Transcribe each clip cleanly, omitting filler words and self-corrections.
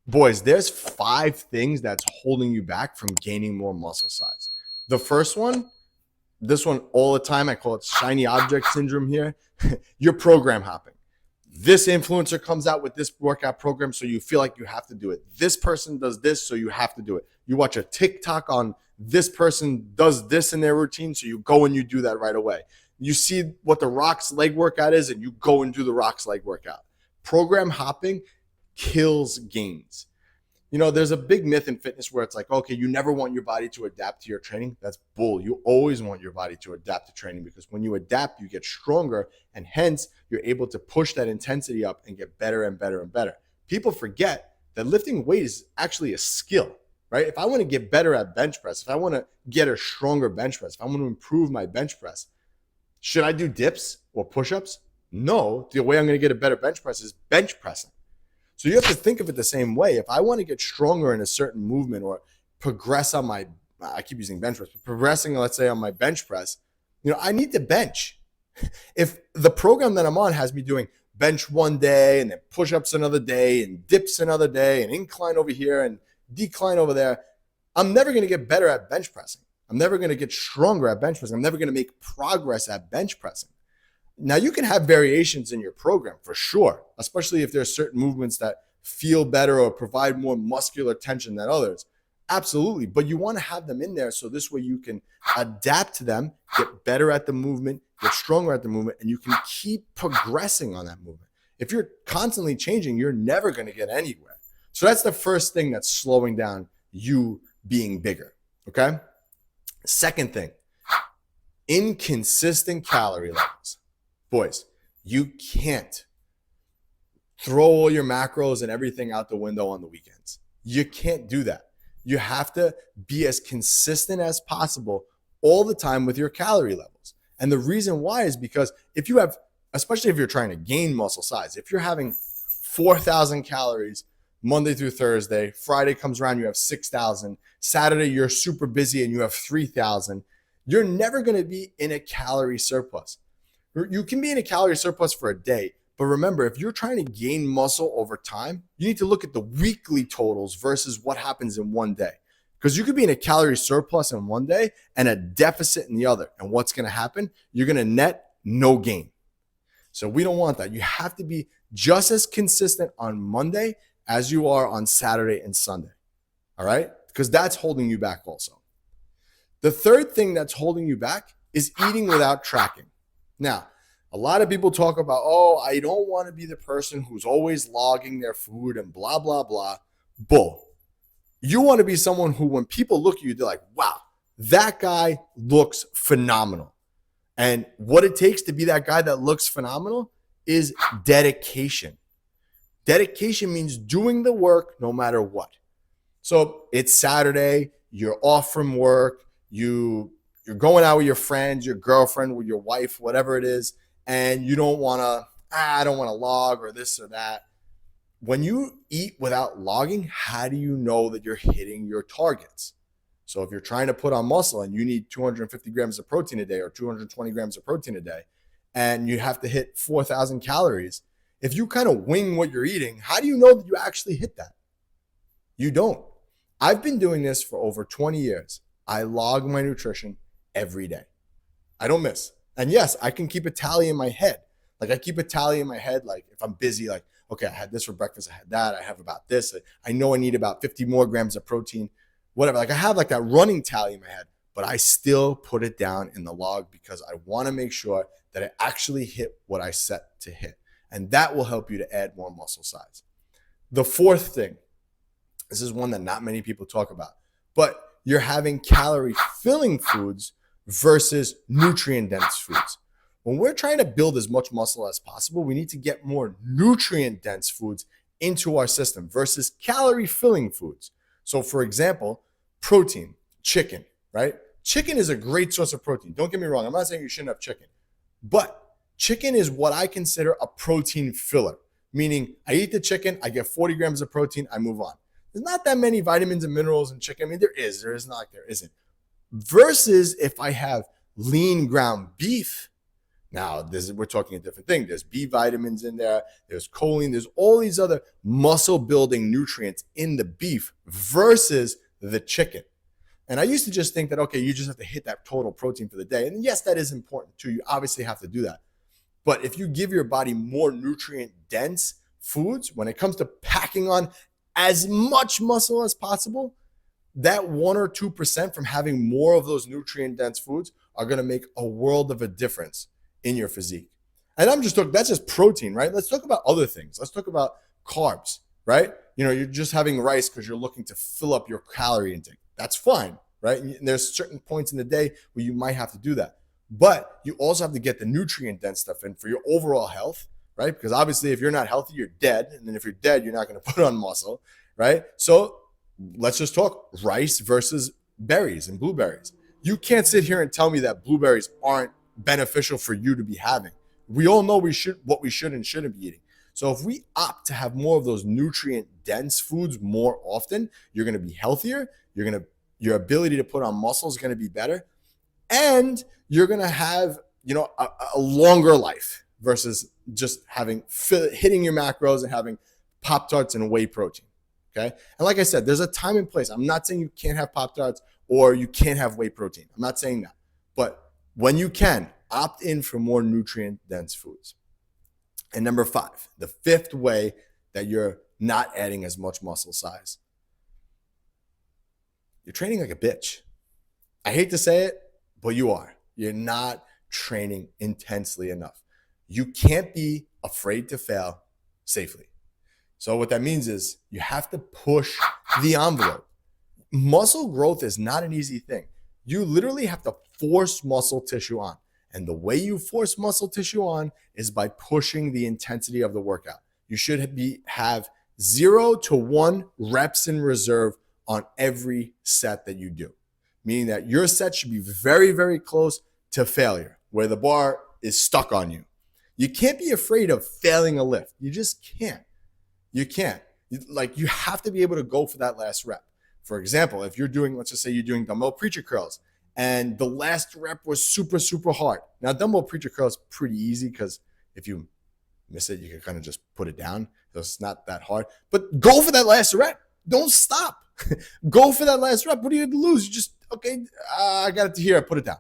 Boys, there's 5 things that's holding you back from gaining more muscle size. The first one, this one all the time, I call it shiny object syndrome here. You're program hopping. This influencer comes out with this workout program, so you feel like you have to do it. This person does this, so you have to do it. You watch a TikTok on this person does this in their routine, so you go and you do that right away. You see what the Rock's leg workout is, and you go and do the Rock's leg workout. Program hopping kills gains. There's a big myth in fitness where it's like, okay, you never want your body to adapt to your training. That's bull. You always want your body to adapt to training, because when you adapt, you get stronger, and hence you're able to push that intensity up and get better and better and better. People forget that lifting weight is actually a skill, right? If I want to get better at bench press, if I want to get a stronger bench press, if I want to improve my bench press, should I do dips or push-ups? No, the way I'm going to get a better bench press is bench pressing. So you have to think of it the same way. If I want to get stronger in a certain movement or progress on I keep using bench press, but progressing, let's say, on my bench press, I need to bench. If the program that I'm on has me doing bench one day and then push-ups another day and dips another day and incline over here and decline over there, I'm never going to get better at bench pressing. I'm never going to get stronger at bench pressing. I'm never going to make progress at bench pressing. Now, you can have variations in your program for sure, especially if there's certain movements that feel better or provide more muscular tension than others. Absolutely. But you want to have them in there so this way you can adapt to them, get better at the movement, get stronger at the movement, and you can keep progressing on that movement. If you're constantly changing, you're never going to get anywhere. So that's the first thing that's slowing down you being bigger. Okay? Second thing, inconsistent calorie levels. Boys, you can't throw all your macros and everything out the window on the weekends. You can't do that. You have to be as consistent as possible all the time with your calorie levels. And the reason why is because if you have, especially if you're trying to gain muscle size, if you're having 4,000 calories Monday through Thursday, Friday comes around, you have 6,000, Saturday you're super busy and you have 3,000, you're never going to be in a calorie surplus. You can be in a calorie surplus for a day, but remember, if you're trying to gain muscle over time, you need to look at the weekly totals versus what happens in one day. Because you could be in a calorie surplus in one day and a deficit in the other. And what's going to happen? You're going to net no gain. So we don't want that. You have to be just as consistent on Monday as you are on Saturday and Sunday. All right? Because that's holding you back also. The third thing that's holding you back is eating without tracking. Now, a lot of people talk about, oh, I don't want to be the person who's always logging their food and blah, blah, blah. Bull. You want to be someone who, when people look at you, they're like, wow, that guy looks phenomenal. And what it takes to be that guy that looks phenomenal is dedication. Dedication means doing the work no matter what. So it's Saturday, you're off from work, you're going out with your friends, your girlfriend, with your wife, whatever it is, and you don't want to, I don't want to log or this or that. When you eat without logging, how do you know that you're hitting your targets? So if you're trying to put on muscle and you need 250 grams of protein a day or 220 grams of protein a day, and you have to hit 4,000 calories, if you kind of wing what you're eating, how do you know that you actually hit that? You don't. I've been doing this for over 20 years. I log my nutrition every day. I don't miss. And yes, I can keep a tally in my head. Like I keep a tally in my head, like if I'm busy, like, okay, I had this for breakfast, I had that, I have about this. I know I need about 50 more grams of protein, whatever. Like I have like that running tally in my head, but I still put it down in the log because I want to make sure that I actually hit what I set to hit. And that will help you to add more muscle size. The fourth thing, this is one that not many people talk about, but you're having calorie filling foods versus nutrient dense foods. When we're trying to build as much muscle as possible, we need to get more nutrient dense foods into our system versus calorie filling foods. So for example, protein, chicken, right? Chicken is a great source of protein. Don't get me wrong. I'm not saying you shouldn't have chicken, but chicken is what I consider a protein filler, meaning I eat the chicken, I get 40 grams of protein, I move on. There's not that many vitamins and minerals in chicken. I mean, there is not like there isn't. Versus if I have lean ground beef, Now, we're talking a different thing. There's B vitamins in there. There's choline. There's all these other muscle building nutrients in the beef versus the chicken. And I used to just think that, okay, you just have to hit that total protein for the day. And yes, that is important too. You obviously have to do that. But if you give your body more nutrient dense foods, when it comes to packing on as much muscle as possible, that 1 or 2% from having more of those nutrient dense foods are going to make a world of a difference in your physique. And I'm just talking, that's just protein, right? Let's talk about other things. Let's talk about carbs, right? You're just having rice because you're looking to fill up your calorie intake. That's fine, right? And there's certain points in the day where you might have to do that. But you also have to get the nutrient dense stuff in for your overall health, right? Because obviously if you're not healthy, you're dead. And then if you're dead, you're not going to put on muscle, right? So let's just talk rice versus berries and blueberries. You can't sit here and tell me that blueberries aren't beneficial for you to be having. We all know what we should and shouldn't be eating. So if we opt to have more of those nutrient dense foods more often, you're going to be healthier. Your ability to put on muscle is going to be better, and you're going to have a longer life versus just hitting your macros and having Pop-Tarts and whey protein. Okay. And like I said, there's a time and place. I'm not saying you can't have Pop-Tarts or you can't have whey protein. I'm not saying that. But when you can, opt in for more nutrient dense foods. And number 5, the 5th way that you're not adding as much muscle size. You're training like a bitch. I hate to say it, but you are. You're not training intensely enough. You can't be afraid to fail safely. So what that means is you have to push the envelope. Muscle growth is not an easy thing. You literally have to force muscle tissue on. And the way you force muscle tissue on is by pushing the intensity of the workout. You should have 0 to 1 reps in reserve on every set that you do, meaning that your set should be very, very close to failure, where the bar is stuck on you. You can't be afraid of failing a lift. You just can't. You can't. You have to be able to go for that last rep. For example, if let's just say you're doing dumbbell preacher curls and the last rep was super, super hard. Now, dumbbell preacher curl is pretty easy because if you miss it, you can kind of just put it down. So it's not that hard. But go for that last rep. Don't stop. Go for that last rep. What are you going to lose? You just, okay, I got it to here. I put it down.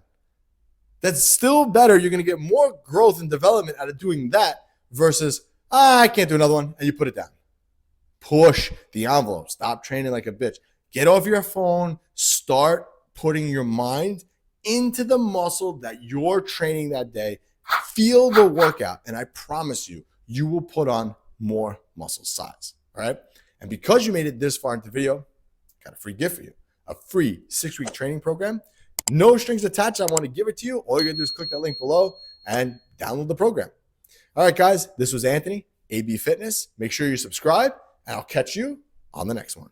That's still better. You're going to get more growth and development out of doing that versus, I can't do another one, and you put it down. Push the envelope. Stop training like a bitch. Get off your phone. Start putting your mind into the muscle that you're training that day. Feel the workout, and I promise you, you will put on more muscle size. All right? And because you made it this far into the video, got a free gift for you. A free 6-week training program. No strings attached. I want to give it to you. All you're going to do is click that link below and download the program. All right, guys. This was Anthony, AB Fitness. Make sure you subscribe, and I'll catch you on the next one.